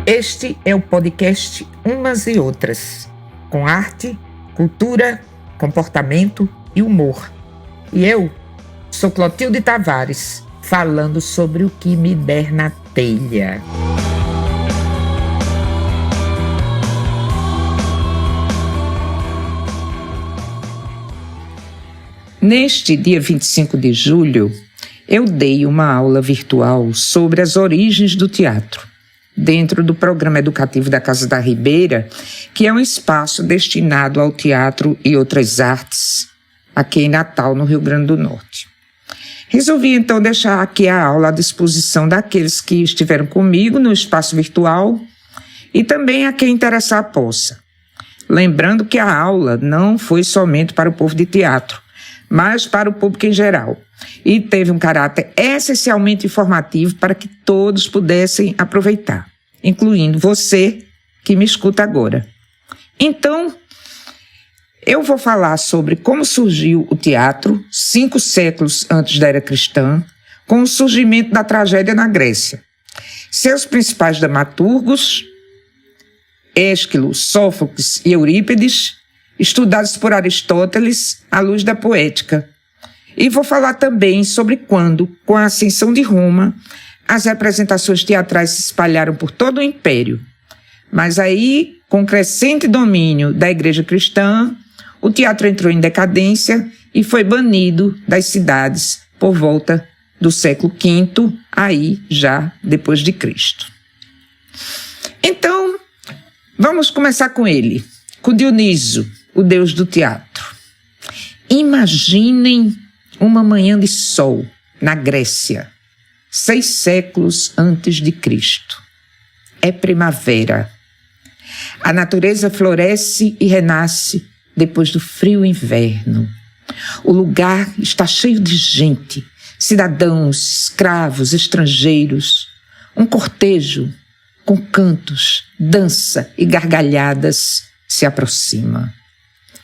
Este é o podcast Umas e Outras, com arte, cultura, comportamento e humor. E eu sou Clotilde Tavares, falando sobre o que me der na telha. Neste dia 25 de julho, eu dei uma aula virtual sobre as origens do teatro, dentro do programa educativo da Casa da Ribeira, que é um espaço destinado ao teatro e outras artes, aqui em Natal, no Rio Grande do Norte. Resolvi então deixar aqui a aula à disposição daqueles que estiveram comigo no espaço virtual e também a quem interessar possa. Lembrando que a aula não foi somente para o povo de teatro, mas para o público em geral, e teve um caráter essencialmente informativo para que todos pudessem aproveitar, incluindo você que me escuta agora. Então, eu vou falar sobre como surgiu o teatro 5 séculos antes da era cristã, com o surgimento da tragédia na Grécia. Seus principais dramaturgos, Ésquilo, Sófocles e Eurípides, estudados por Aristóteles à luz da poética. E vou falar também sobre quando, com a ascensão de Roma, as representações teatrais se espalharam por todo o império. Mas aí, com o crescente domínio da Igreja cristã, o teatro entrou em decadência e foi banido das cidades por volta do século V, aí já depois de Cristo. Então, vamos começar com ele, com Dioniso, o deus do teatro. Imaginem uma manhã de sol na Grécia, 6 séculos antes de Cristo. É primavera. A natureza floresce e renasce depois do frio inverno. O lugar está cheio de gente, cidadãos, escravos, estrangeiros. Um cortejo com cantos, dança e gargalhadas se aproxima.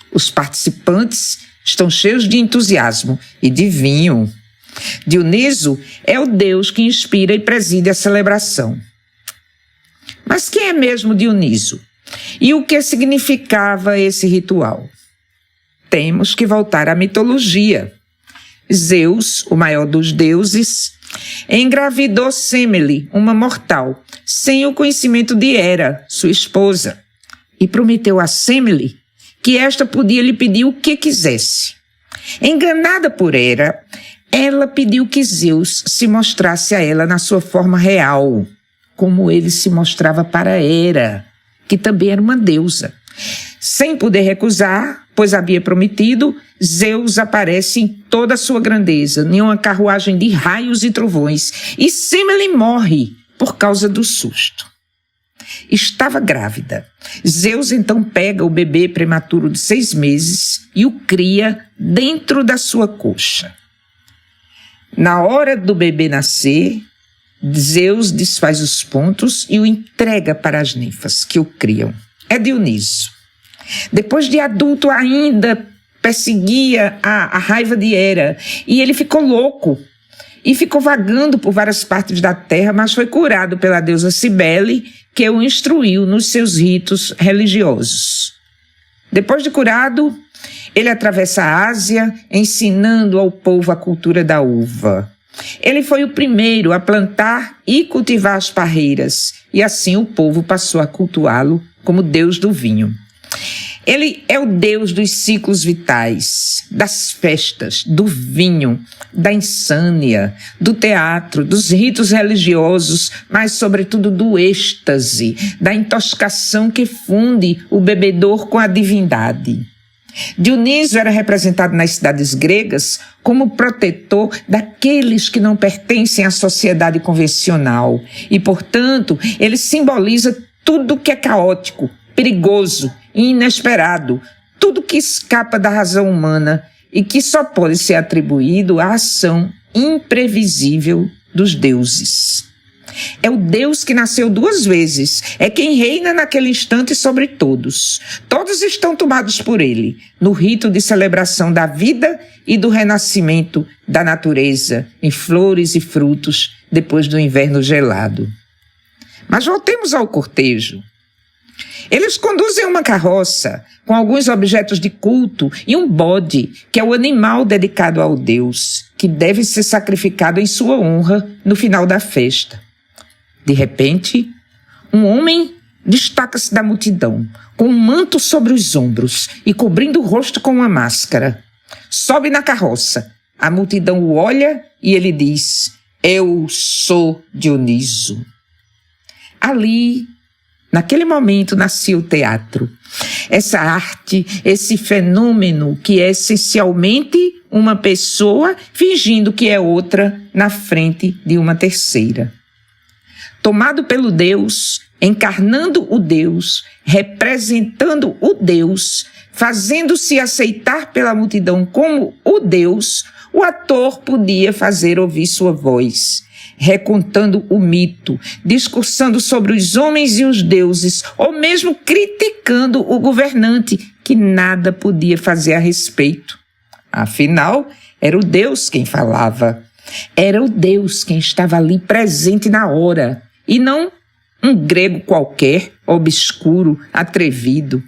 Os participantes estão cheios de entusiasmo e de vinho. Dioniso é o deus que inspira e preside a celebração. Mas quem é mesmo Dioniso? E o que significava esse ritual? Temos que voltar à mitologia. Zeus, o maior dos deuses, engravidou Semele, uma mortal, sem o conhecimento de Hera, sua esposa, e prometeu a Semele que esta podia lhe pedir o que quisesse. Enganada por Hera, ela pediu que Zeus se mostrasse a ela na sua forma real, como ele se mostrava para Hera, que também era uma deusa. Sem poder recusar, pois havia prometido, Zeus aparece em toda a sua grandeza, em uma carruagem de raios e trovões, e Semele morre por causa do susto. Estava grávida. Zeus então pega o bebê prematuro de 6 meses e o cria dentro da sua coxa. Na hora do bebê nascer, Zeus desfaz os pontos e o entrega para as ninfas que o criam. É Dioniso. Depois de adulto ainda perseguia a raiva de Hera e ele ficou louco e ficou vagando por várias partes da terra, mas foi curado pela deusa Cibele, que o instruiu nos seus ritos religiosos. Depois de curado, ele atravessa a Ásia, ensinando ao povo a cultura da uva. Ele foi o primeiro a plantar e cultivar as parreiras, e assim o povo passou a cultuá-lo como deus do vinho. Ele é o deus dos ciclos vitais, das festas, do vinho, da insânia, do teatro, dos ritos religiosos, mas sobretudo do êxtase, da intoxicação que funde o bebedor com a divindade. Dioniso era representado nas cidades gregas como protetor daqueles que não pertencem à sociedade convencional e, portanto, ele simboliza tudo que é caótico, perigoso e inesperado, tudo que escapa da razão humana e que só pode ser atribuído à ação imprevisível dos deuses. É o Deus que nasceu 2 vezes, é quem reina naquele instante sobre todos. Todos estão tomados por ele, no rito de celebração da vida e do renascimento da natureza, em flores e frutos, depois do inverno gelado. Mas voltemos ao cortejo. Eles conduzem uma carroça com alguns objetos de culto e um bode, que é o animal dedicado ao Deus, que deve ser sacrificado em sua honra no final da festa. De repente, um homem destaca-se da multidão, com um manto sobre os ombros e cobrindo o rosto com uma máscara. Sobe na carroça. A multidão o olha e ele diz: "Eu sou Dioniso." Ali, naquele momento, nascia o teatro. Essa arte, esse fenômeno que é essencialmente uma pessoa fingindo que é outra na frente de uma terceira. Tomado pelo Deus, encarnando o Deus, representando o Deus, fazendo-se aceitar pela multidão como o Deus, o ator podia fazer ouvir sua voz, recontando o mito, discursando sobre os homens e os deuses, ou mesmo criticando o governante, que nada podia fazer a respeito. Afinal, era o Deus quem falava. Era o Deus quem estava ali presente na hora, e não um grego qualquer, obscuro, atrevido.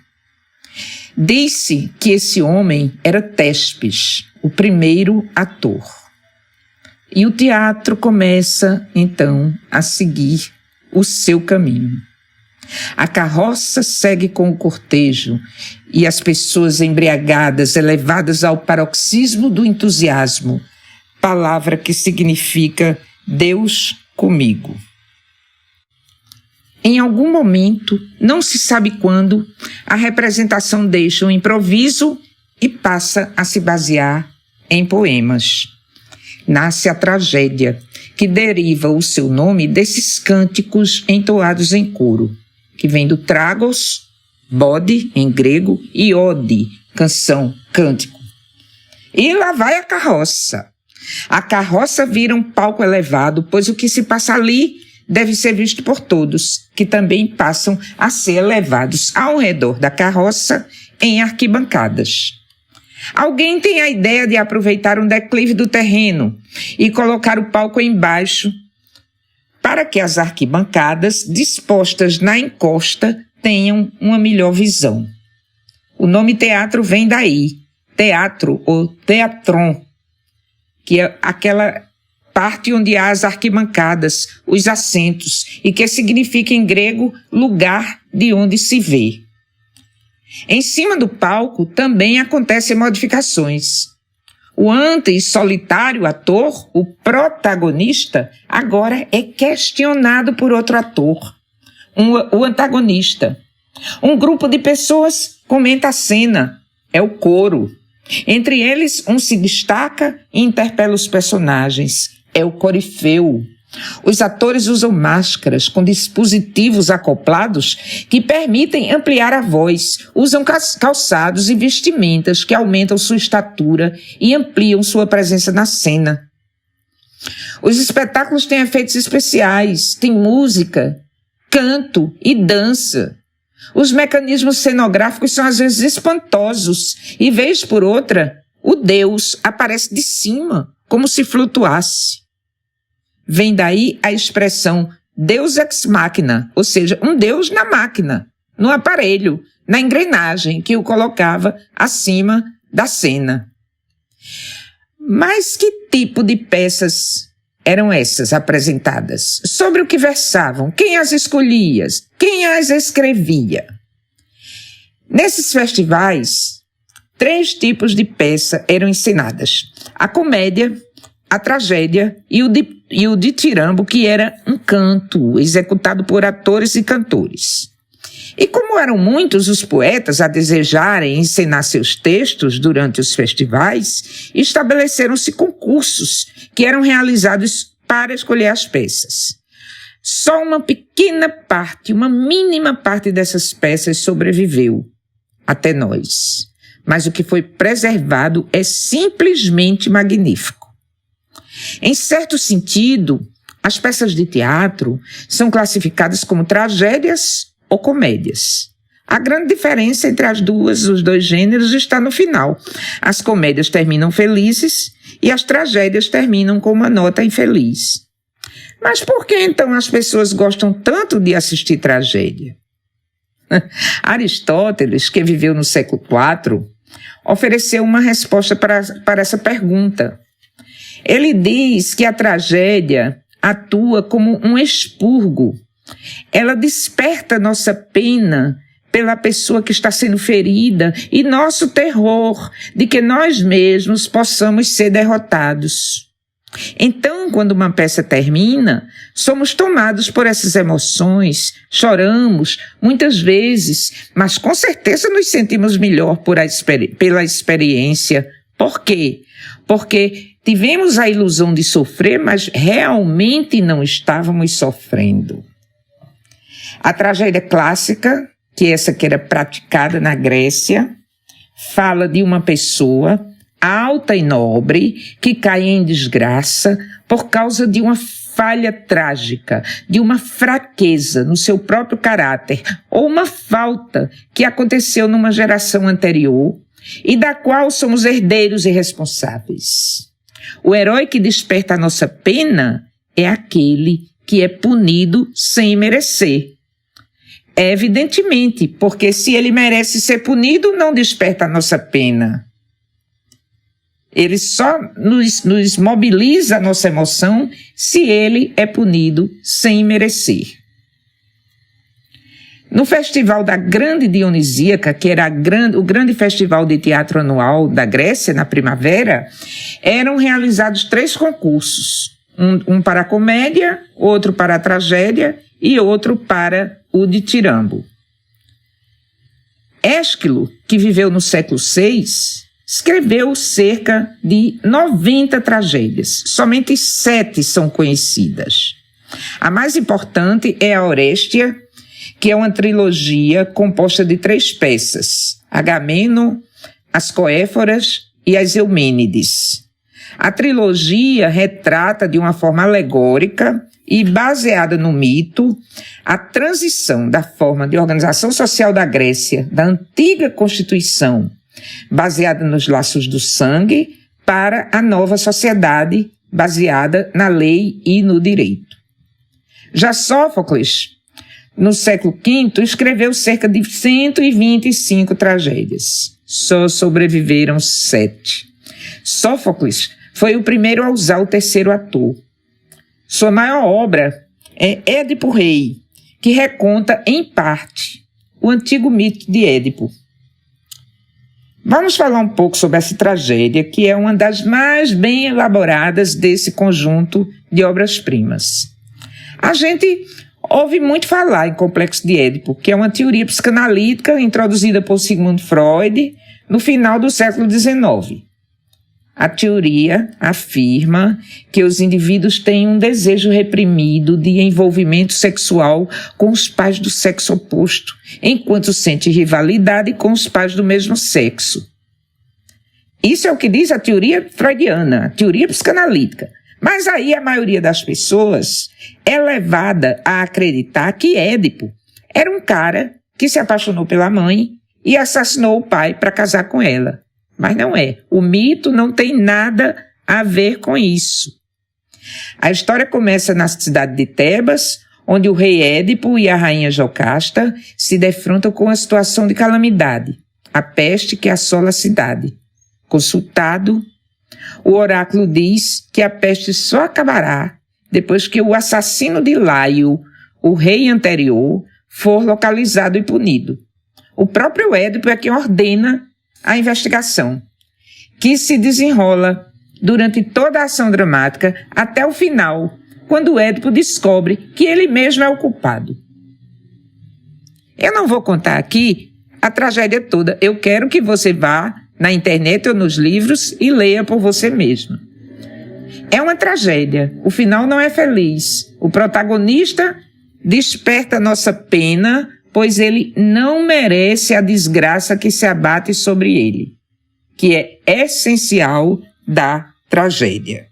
Diz-se que esse homem era Téspis, o primeiro ator. E o teatro começa, então, a seguir o seu caminho. A carroça segue com o cortejo e as pessoas embriagadas, elevadas ao paroxismo do entusiasmo, palavra que significa Deus comigo. Em algum momento, não se sabe quando, a representação deixa o improviso e passa a se basear em poemas. Nasce a tragédia, que deriva o seu nome desses cânticos entoados em coro, que vem do tragos, bode em grego, e ode, canção, cântico. E lá vai a carroça. A carroça vira um palco elevado, pois o que se passa ali deve ser visto por todos, que também passam a ser elevados ao redor da carroça em arquibancadas. Alguém tem a ideia de aproveitar um declive do terreno e colocar o palco embaixo para que as arquibancadas dispostas na encosta tenham uma melhor visão. O nome teatro vem daí, teatro ou teatron, que é aquela parte onde há as arquibancadas, os assentos, e que significa em grego lugar de onde se vê. Em cima do palco também acontecem modificações. O antes solitário ator, o protagonista, agora é questionado por outro ator, o antagonista. Um grupo de pessoas comenta a cena, é o coro. Entre eles, um se destaca e interpela os personagens, é o corifeu. Os atores usam máscaras com dispositivos acoplados que permitem ampliar a voz, usam calçados e vestimentas que aumentam sua estatura e ampliam sua presença na cena. Os espetáculos têm efeitos especiais, têm música, canto e dança. Os mecanismos cenográficos são às vezes espantosos e, vez por outra, o Deus aparece de cima, como se flutuasse. Vem daí a expressão Deus ex machina, ou seja, um Deus na máquina, no aparelho, na engrenagem que o colocava acima da cena. Mas que tipo de peças eram essas apresentadas? Sobre o que versavam? Quem as escolhia? Quem as escrevia? Nesses festivais, 3 tipos de peça eram ensinadas: a comédia, a tragédia e o ditirambo, que era um canto executado por atores e cantores. E como eram muitos os poetas a desejarem encenar seus textos durante os festivais, estabeleceram-se concursos que eram realizados para escolher as peças. Só uma pequena parte, uma mínima parte dessas peças sobreviveu até nós. Mas o que foi preservado é simplesmente magnífico. Em certo sentido, as peças de teatro são classificadas como tragédias ou comédias. A grande diferença entre os dois gêneros está no final. As comédias terminam felizes e as tragédias terminam com uma nota infeliz. Mas por que então as pessoas gostam tanto de assistir tragédia? Aristóteles, que viveu no século IV, ofereceu uma resposta para essa pergunta. Ele diz que a tragédia atua como um expurgo. Ela desperta nossa pena pela pessoa que está sendo ferida e nosso terror de que nós mesmos possamos ser derrotados. Então, quando uma peça termina, somos tomados por essas emoções, choramos muitas vezes, mas com certeza nos sentimos melhor pela experiência. Por quê? Porque tivemos a ilusão de sofrer, mas realmente não estávamos sofrendo. A tragédia clássica, que é essa que era praticada na Grécia, fala de uma pessoa alta e nobre que cai em desgraça por causa de uma falha trágica, de uma fraqueza no seu próprio caráter ou uma falta que aconteceu numa geração anterior e da qual somos herdeiros e responsáveis. O herói que desperta a nossa pena é aquele que é punido sem merecer. Evidentemente, porque se ele merece ser punido, não desperta a nossa pena. Ele só nos mobiliza a nossa emoção se ele é punido sem merecer. No Festival da Grande Dionisíaca, que era o grande festival de teatro anual da Grécia, na primavera, eram realizados 3 concursos. Um para a comédia, outro para a tragédia e outro para o ditirambo. Ésquilo, que viveu no século VI, escreveu cerca de 90 tragédias. Somente 7 são conhecidas. A mais importante é a Oréstia, que é uma trilogia composta de 3 peças: Agamemnon, as Coéforas e as Eumênides. A trilogia retrata de uma forma alegórica e baseada no mito a transição da forma de organização social da Grécia, da antiga Constituição, baseada nos laços do sangue, para a nova sociedade baseada na lei e no direito. Já Sófocles, no século V, escreveu cerca de 125 tragédias. Só sobreviveram 7. Sófocles foi o primeiro a usar o terceiro ator. Sua maior obra é Édipo Rei, que reconta, em parte, o antigo mito de Édipo. Vamos falar um pouco sobre essa tragédia, que é uma das mais bem elaboradas desse conjunto de obras-primas. A gente ouve muito falar em Complexo de Édipo, que é uma teoria psicanalítica introduzida por Sigmund Freud no final do século XIX. A teoria afirma que os indivíduos têm um desejo reprimido de envolvimento sexual com os pais do sexo oposto, enquanto sente rivalidade com os pais do mesmo sexo. Isso é o que diz a teoria freudiana, a teoria psicanalítica. Mas aí a maioria das pessoas é levada a acreditar que Édipo era um cara que se apaixonou pela mãe e assassinou o pai para casar com ela. Mas não é. O mito não tem nada a ver com isso. A história começa na cidade de Tebas, onde o rei Édipo e a rainha Jocasta se defrontam com a situação de calamidade, a peste que assola a cidade. Consultado, o oráculo diz que a peste só acabará depois que o assassino de Laio, o rei anterior, for localizado e punido. O próprio Édipo é quem ordena a investigação, que se desenrola durante toda a ação dramática até o final, quando Édipo descobre que ele mesmo é o culpado. Eu não vou contar aqui a tragédia toda. Eu quero que você vá na internet ou nos livros e leia por você mesmo. É uma tragédia. O final não é feliz. O protagonista desperta nossa pena, pois ele não merece a desgraça que se abate sobre ele, que é essencial da tragédia.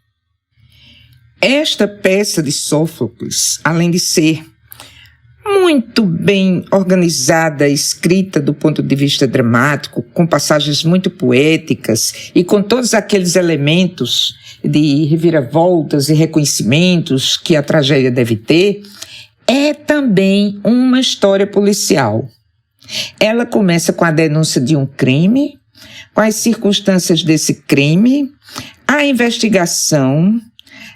Esta peça de Sófocles, além de ser muito bem organizada, escrita do ponto de vista dramático, com passagens muito poéticas e com todos aqueles elementos de reviravoltas e reconhecimentos que a tragédia deve ter, é também uma história policial. Ela começa com a denúncia de um crime, com as circunstâncias desse crime, a investigação,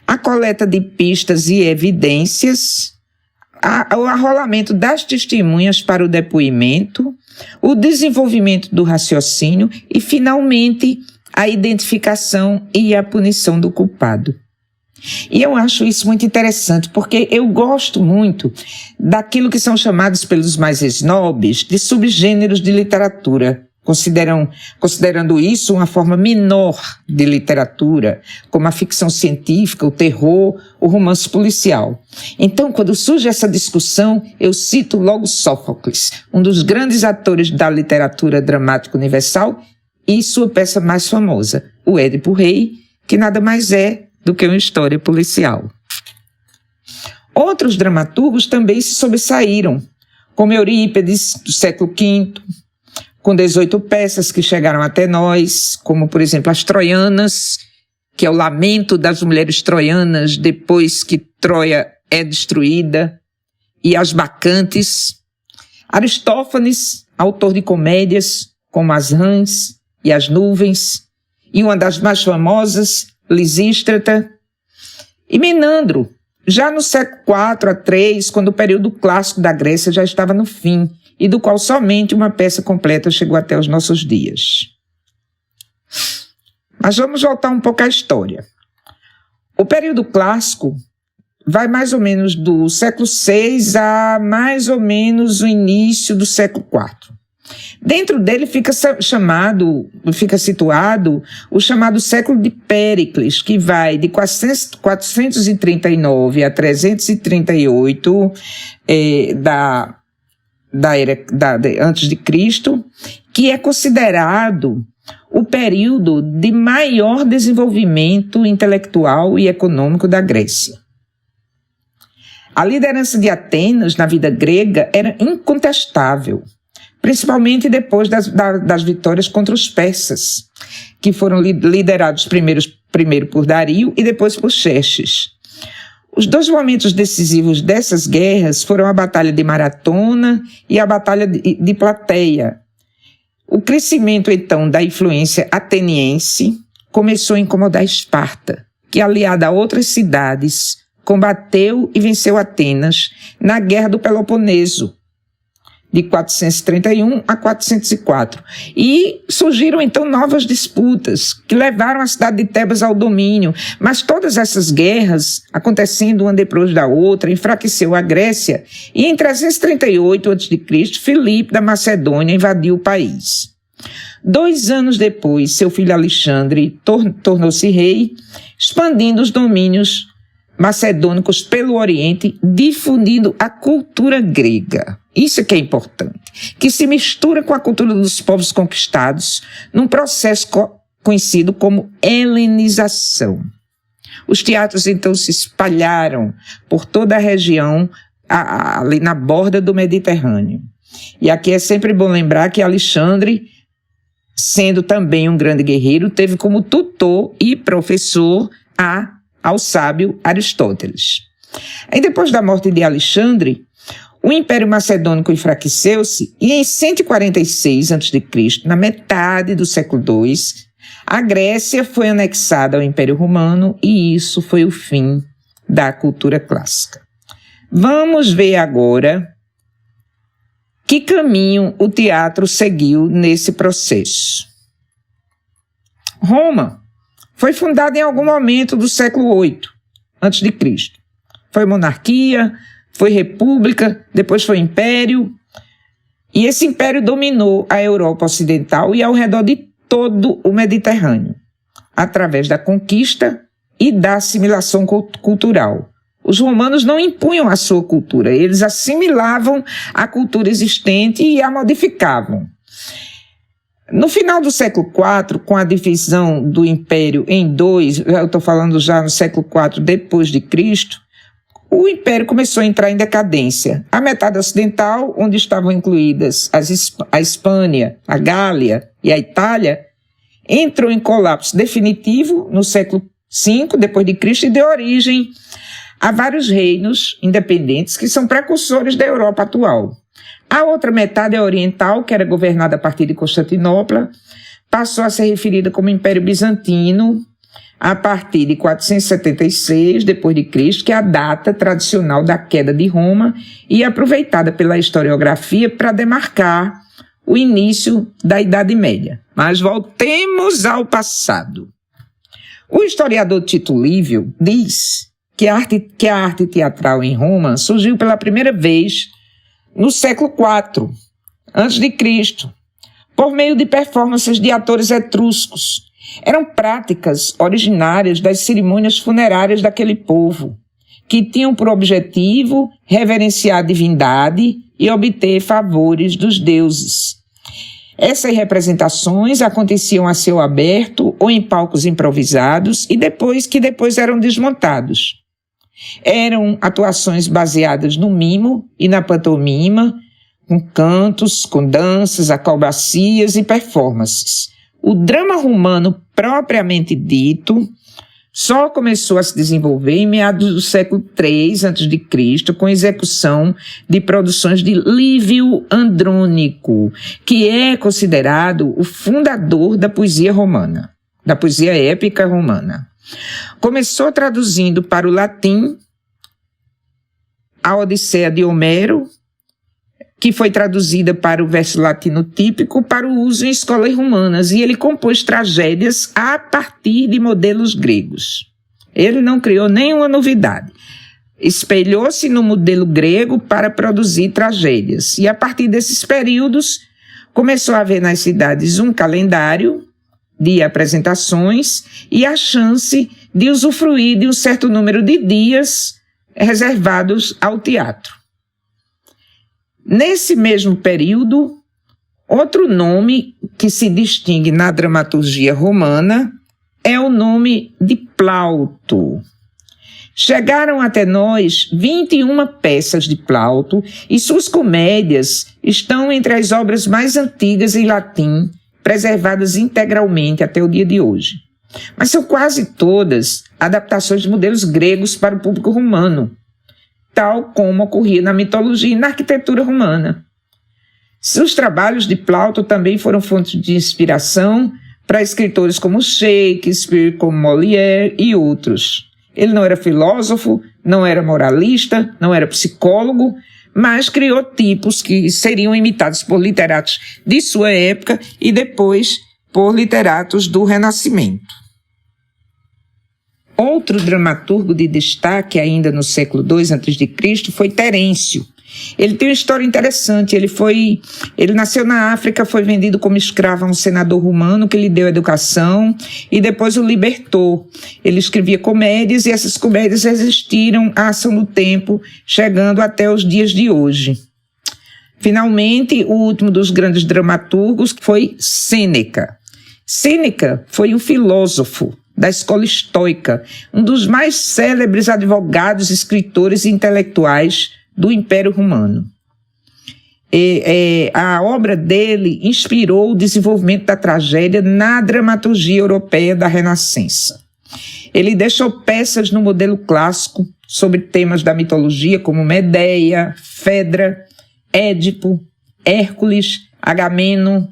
a coleta de pistas e evidências, o arrolamento das testemunhas para o depoimento, o desenvolvimento do raciocínio e, finalmente, a identificação e a punição do culpado. E eu acho isso muito interessante, porque eu gosto muito daquilo que são chamados pelos mais snobs de subgêneros de literatura, considerando isso uma forma menor de literatura, como a ficção científica, o terror, o romance policial. Então, quando surge essa discussão, eu cito logo Sófocles, um dos grandes atores da literatura dramática universal, e sua peça mais famosa, o Édipo Rei, que nada mais é do que uma história policial. Outros dramaturgos também se sobressaíram, como Eurípides, do século V, com 18 peças que chegaram até nós, como, por exemplo, as Troianas, que é o lamento das mulheres troianas depois que Troia é destruída, e as Bacantes. Aristófanes, autor de comédias, como As Rãs e As Nuvens, e uma das mais famosas, Lisístrata. E Menandro, já no século IV a III, quando o período clássico da Grécia já estava no fim, e do qual somente uma peça completa chegou até os nossos dias. Mas vamos voltar um pouco à história. O período clássico vai mais ou menos do século VI a mais ou menos o início do século IV. Dentro dele fica situado o chamado século de Péricles, que vai de 439 a 338 antes de Cristo, que é considerado o período de maior desenvolvimento intelectual e econômico da Grécia. A liderança de Atenas na vida grega era incontestável, principalmente depois das vitórias contra os persas, que foram liderados primeiro por Dario e depois por Xerxes. Os dois momentos decisivos dessas guerras foram a Batalha de Maratona e a Batalha de Plateia. O crescimento, então, da influência ateniense começou a incomodar Esparta, que, aliada a outras cidades, combateu e venceu Atenas na Guerra do Peloponeso, de 431 a 404. E surgiram, então, novas disputas que levaram a cidade de Tebas ao domínio. Mas todas essas guerras, acontecendo uma depois da outra, enfraqueceu a Grécia. E em 338 a.C., Filipe da Macedônia invadiu o país. 2 anos depois, seu filho Alexandre tornou-se rei, expandindo os domínios macedônicos pelo Oriente, difundindo a cultura grega. Isso é que é importante, que se mistura com a cultura dos povos conquistados num processo conhecido como helenização. Os teatros, então, se espalharam por toda a região, ali na borda do Mediterrâneo. E aqui é sempre bom lembrar que Alexandre, sendo também um grande guerreiro, teve como tutor e professor ao sábio Aristóteles. E depois da morte de Alexandre, o Império Macedônico enfraqueceu-se e em 146 a.C., na metade do século II, a Grécia foi anexada ao Império Romano e isso foi o fim da cultura clássica. Vamos ver agora que caminho o teatro seguiu nesse processo. Roma foi fundada em algum momento do século VIII a.C. Foi monarquia, foi república, depois foi império, e esse império dominou a Europa Ocidental e ao redor de todo o Mediterrâneo, através da conquista e da assimilação cultural. Os romanos não impunham a sua cultura, eles assimilavam a cultura existente e a modificavam. No final do século IV, com a divisão do império em dois, eu estou falando já no século IV depois de Cristo, o Império começou a entrar em decadência. A metade ocidental, onde estavam incluídas a Espanha, a Gália e a Itália, entrou em colapso definitivo no século V depois de Cristo e deu origem a vários reinos independentes que são precursores da Europa atual. A outra metade, a oriental, que era governada a partir de Constantinopla, passou a ser referida como Império Bizantino a partir de 476 depois de Cristo, que é a data tradicional da queda de Roma e aproveitada pela historiografia para demarcar o início da Idade Média. Mas voltemos ao passado. O historiador Tito Livio diz que a arte teatral em Roma surgiu pela primeira vez no século IV a.C., por meio de performances de atores etruscos. Eram práticas originárias das cerimônias funerárias daquele povo, que tinham por objetivo reverenciar a divindade e obter favores dos deuses. Essas representações aconteciam a céu aberto ou em palcos improvisados e depois eram desmontados. Eram atuações baseadas no mimo e na pantomima, com cantos, com danças, acrobacias e performances. O drama romano propriamente dito só começou a se desenvolver em meados do século III a.C., com execução de produções de Lívio Andrônico, que é considerado o fundador da poesia romana, da poesia épica romana. Começou traduzindo para o latim a Odisseia de Homero, que foi traduzida para o verso latino típico para o uso em escolas romanas, e ele compôs tragédias a partir de modelos gregos. Ele não criou nenhuma novidade. Espelhou-se no modelo grego para produzir tragédias, e a partir desses períodos começou a haver nas cidades um calendário de apresentações e a chance de usufruir de um certo número de dias reservados ao teatro. Nesse mesmo período, outro nome que se distingue na dramaturgia romana é o nome de Plauto. Chegaram até nós 21 peças de Plauto e suas comédias estão entre as obras mais antigas em latim, preservadas integralmente até o dia de hoje. Mas são quase todas adaptações de modelos gregos para o público romano, tal como ocorria na mitologia e na arquitetura romana. Seus trabalhos de Plauto também foram fonte de inspiração para escritores como Shakespeare, como Molière e outros. Ele não era filósofo, não era moralista, não era psicólogo, mas criou tipos que seriam imitados por literatos de sua época e depois por literatos do Renascimento. Outro dramaturgo de destaque, ainda no século II a.C., foi Terêncio. Ele tem uma história interessante. Ele nasceu na África, foi vendido como escravo a um senador romano que lhe deu educação e depois o libertou. Ele escrevia comédias e essas comédias resistiram à ação do tempo, chegando até os dias de hoje. Finalmente, o último dos grandes dramaturgos foi Sêneca. Sêneca foi um filósofo da escola estoica, um dos mais célebres advogados, escritores e intelectuais do Império Romano. A obra dele inspirou o desenvolvimento da tragédia na dramaturgia europeia da Renascença. Ele deixou peças no modelo clássico sobre temas da mitologia como Medeia, Fedra, Édipo, Hércules, Agamemnon.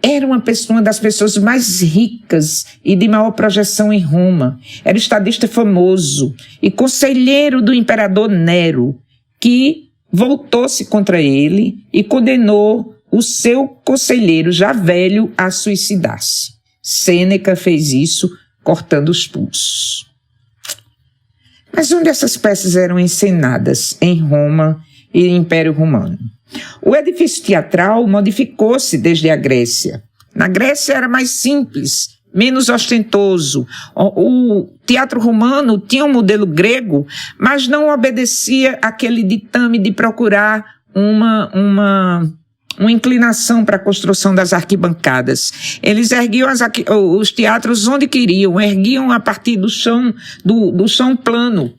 Era uma das pessoas mais ricas e de maior projeção em Roma. Era estadista famoso e conselheiro do imperador Nero, que voltou-se contra ele e condenou o seu conselheiro, já velho, a suicidar-se. Sêneca fez isso cortando os pulsos. Mas onde essas peças eram encenadas? Em Roma e Império Romano. O edifício teatral modificou-se desde a Grécia. Na Grécia era mais simples, menos ostentoso. O teatro romano tinha um modelo grego, mas não obedecia àquele ditame de procurar uma inclinação para a construção das arquibancadas. Eles erguiam os teatros onde queriam, erguiam a partir do chão plano.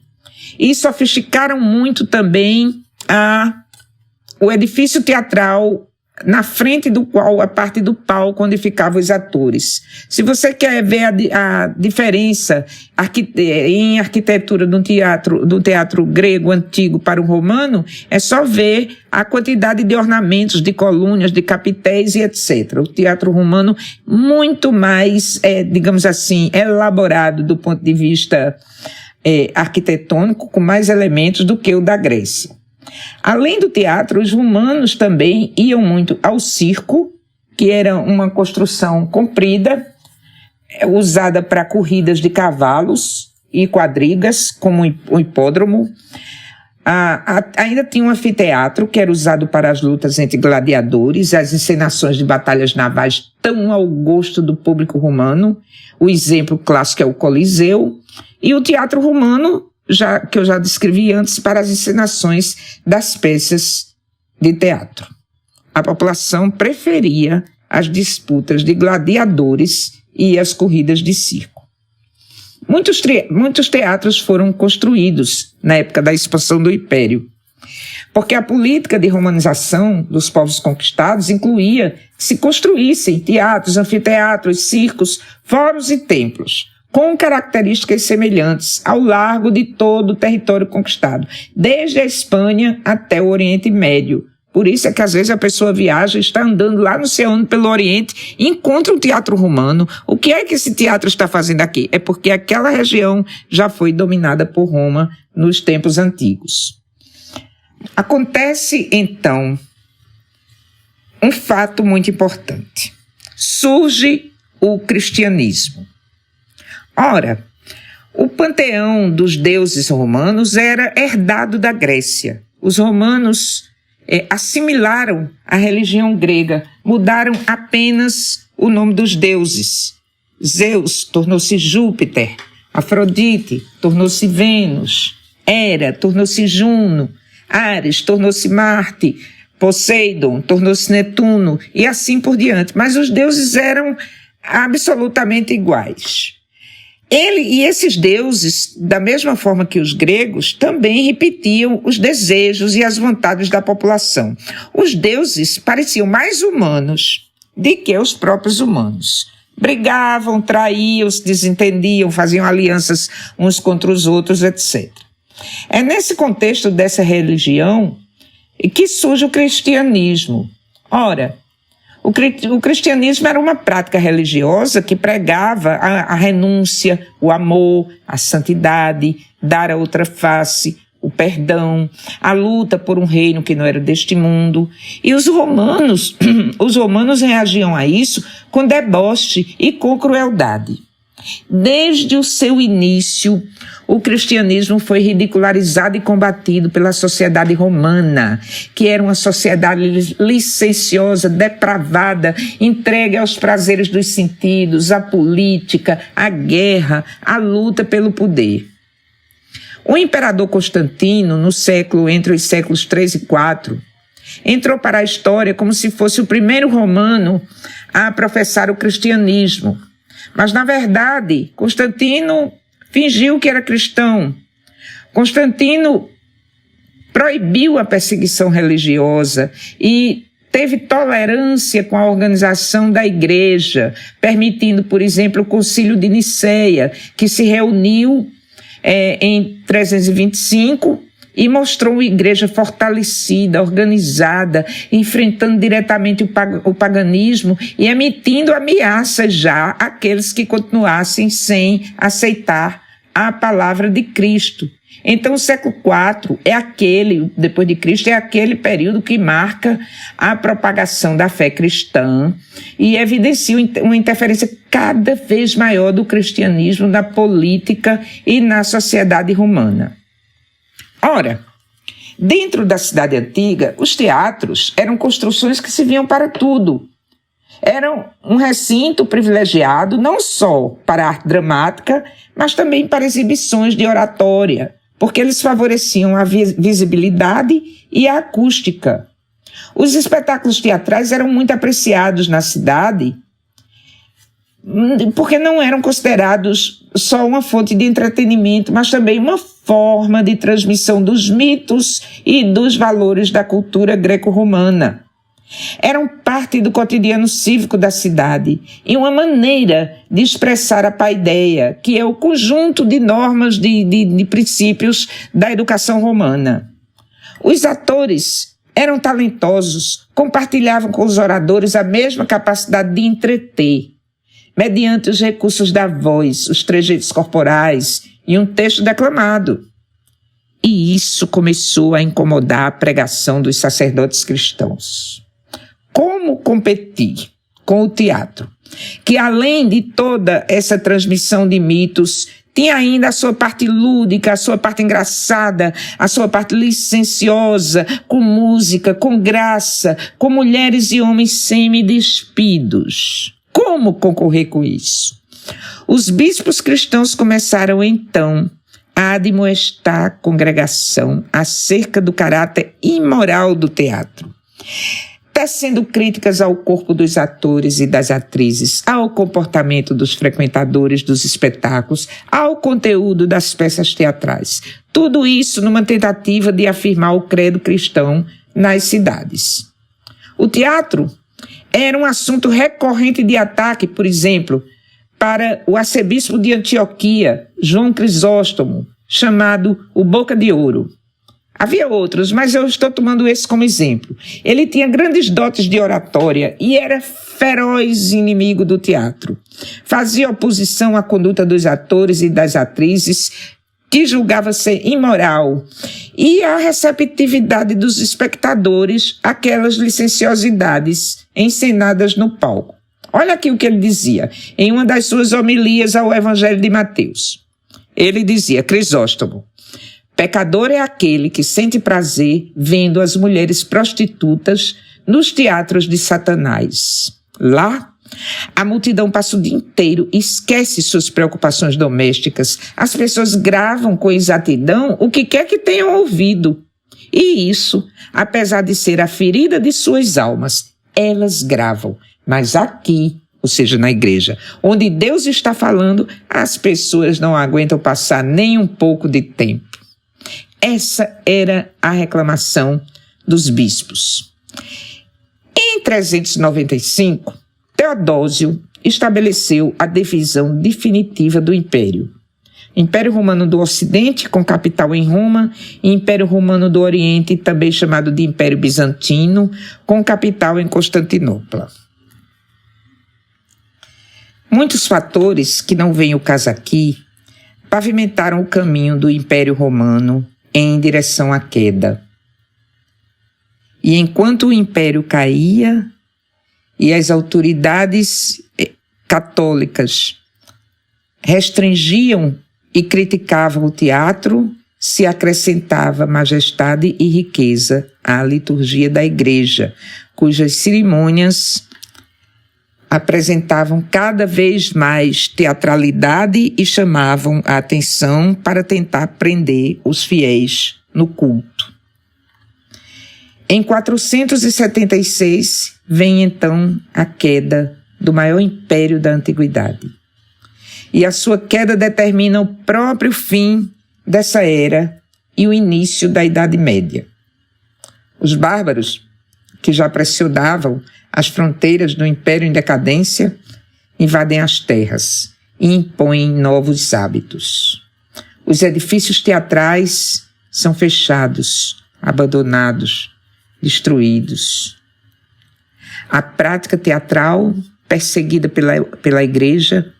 e sofisticaram muito também o edifício teatral, na frente do qual a parte do palco onde ficavam os atores. Se você quer ver a diferença em arquitetura do teatro grego antigo para o romano, é só ver a quantidade de ornamentos, de colunas, de capitéis e etc. O teatro romano muito mais, digamos assim, elaborado do ponto de vista arquitetônico, com mais elementos do que o da Grécia. Além do teatro, os romanos também iam muito ao circo, que era uma construção comprida, usada para corridas de cavalos e quadrigas, como o hipódromo. Ainda tinha um anfiteatro, que era usado para as lutas entre gladiadores, as encenações de batalhas navais tão ao gosto do público romano. O exemplo clássico é o Coliseu. E o teatro romano, que eu já descrevi antes, para as encenações das peças de teatro. A população preferia as disputas de gladiadores e as corridas de circo. Muitos teatros foram construídos na época da expansão do Império, porque a política de romanização dos povos conquistados incluía que se construíssem teatros, anfiteatros, circos, fóruns e templos, com características semelhantes ao largo de todo o território conquistado, desde a Espanha até o Oriente Médio. Por isso é que às vezes a pessoa viaja, está andando lá no oceano pelo Oriente e encontra um teatro romano. O que é que esse teatro está fazendo aqui? É porque aquela região já foi dominada por Roma nos tempos antigos. Acontece, então, um fato muito importante. Surge o cristianismo. Ora, o panteão dos deuses romanos era herdado da Grécia. Os romanos assimilaram a religião grega, mudaram apenas o nome dos deuses. Zeus tornou-se Júpiter, Afrodite tornou-se Vênus, Hera tornou-se Juno, Ares tornou-se Marte, Poseidon tornou-se Netuno e assim por diante. Mas os deuses eram absolutamente iguais. E esses deuses, da mesma forma que os gregos, também repetiam os desejos e as vontades da população. Os deuses pareciam mais humanos do que os próprios humanos. Brigavam, traíam, se desentendiam, faziam alianças uns contra os outros, etc. É nesse contexto dessa religião que surge o cristianismo. Ora, o cristianismo era uma prática religiosa que pregava a renúncia, o amor, a santidade, dar a outra face, o perdão, a luta por um reino que não era deste mundo. E os romanos reagiam a isso com deboche e com crueldade. Desde o seu início, o cristianismo foi ridicularizado e combatido pela sociedade romana, que era uma sociedade licenciosa, depravada, entregue aos prazeres dos sentidos, à política, à guerra, à luta pelo poder. O imperador Constantino, entre os séculos 3 e 4, entrou para a história como se fosse o primeiro romano a professar o cristianismo. Mas, na verdade, Constantino fingiu que era cristão. Constantino proibiu a perseguição religiosa e teve tolerância com a organização da igreja, permitindo, por exemplo, o Concílio de Niceia, que se reuniu em 325 e mostrou uma igreja fortalecida, organizada, enfrentando diretamente o paganismo e emitindo ameaças já àqueles que continuassem sem aceitar a palavra de Cristo. Então o século IV depois de Cristo, é aquele período que marca a propagação da fé cristã e evidencia uma interferência cada vez maior do cristianismo na política e na sociedade romana. Ora, dentro da cidade antiga, os teatros eram construções que serviam para tudo. Eram um recinto privilegiado não só para a arte dramática, mas também para exibições de oratória, porque eles favoreciam a visibilidade e a acústica. Os espetáculos teatrais eram muito apreciados na cidade, porque não eram considerados só uma fonte de entretenimento, mas também uma forma de transmissão dos mitos e dos valores da cultura greco-romana. Eram parte do cotidiano cívico da cidade e uma maneira de expressar a paideia, que é o conjunto de normas de princípios da educação romana. Os atores eram talentosos, compartilhavam com os oradores a mesma capacidade de entreter, mediante os recursos da voz, os trejeitos corporais e um texto declamado. E isso começou a incomodar a pregação dos sacerdotes cristãos. Como competir com o teatro, que além de toda essa transmissão de mitos, tinha ainda a sua parte lúdica, a sua parte engraçada, a sua parte licenciosa, com música, com graça, com mulheres e homens semi-despidos. Como concorrer com isso? Os bispos cristãos começaram então a admoestar a congregação acerca do caráter imoral do teatro, tecendo críticas ao corpo dos atores e das atrizes, ao comportamento dos frequentadores dos espetáculos, ao conteúdo das peças teatrais. Tudo isso numa tentativa de afirmar o credo cristão nas cidades. O teatro era um assunto recorrente de ataque, por exemplo, para o arcebispo de Antioquia, João Crisóstomo, chamado o Boca de Ouro. Havia outros, mas eu estou tomando esse como exemplo. Ele tinha grandes dotes de oratória e era feroz inimigo do teatro. Fazia oposição à conduta dos atores e das atrizes, que julgava ser imoral, e à receptividade dos espectadores àquelas licenciosidades encenadas no palco. Olha aqui o que ele dizia em uma das suas homilias ao Evangelho de Mateus. Ele dizia: Crisóstomo, pecador é aquele que sente prazer vendo as mulheres prostitutas nos teatros de Satanás. Lá, a multidão passa o dia inteiro e esquece suas preocupações domésticas. As pessoas gravam com exatidão o que quer que tenham ouvido. E isso, apesar de ser a ferida de suas almas, elas gravam. Mas aqui, ou seja, na igreja, onde Deus está falando, as pessoas não aguentam passar nem um pouco de tempo. Essa era a reclamação dos bispos. Em 395, Teodósio estabeleceu a divisão definitiva do Império. Império Romano do Ocidente, com capital em Roma, e Império Romano do Oriente, também chamado de Império Bizantino, com capital em Constantinopla. Muitos fatores, que não vem o caso aqui, pavimentaram o caminho do Império Romano em direção à queda. E enquanto o Império caía e as autoridades católicas restringiam e criticavam o teatro, se acrescentava majestade e riqueza à liturgia da Igreja, cujas cerimônias apresentavam cada vez mais teatralidade e chamavam a atenção para tentar prender os fiéis no culto. Em 476, vem então a queda do maior império da antiguidade. E a sua queda determina o próprio fim dessa era e o início da Idade Média. Os bárbaros, que já pressionavam as fronteiras do império em decadência, invadem as terras e impõem novos hábitos. Os edifícios teatrais são fechados, abandonados, destruídos. A prática teatral, perseguida pela igreja,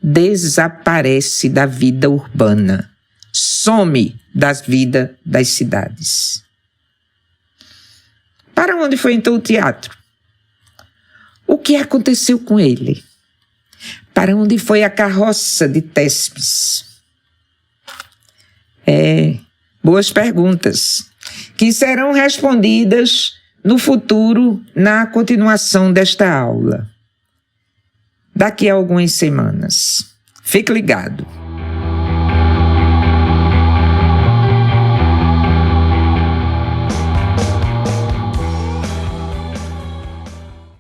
desaparece da vida urbana, some da vida das cidades. Para onde foi então o teatro? O que aconteceu com ele? Para onde foi a carroça de Téspis? Boas perguntas, que serão respondidas no futuro, na continuação desta aula, daqui a algumas semanas. Fique ligado.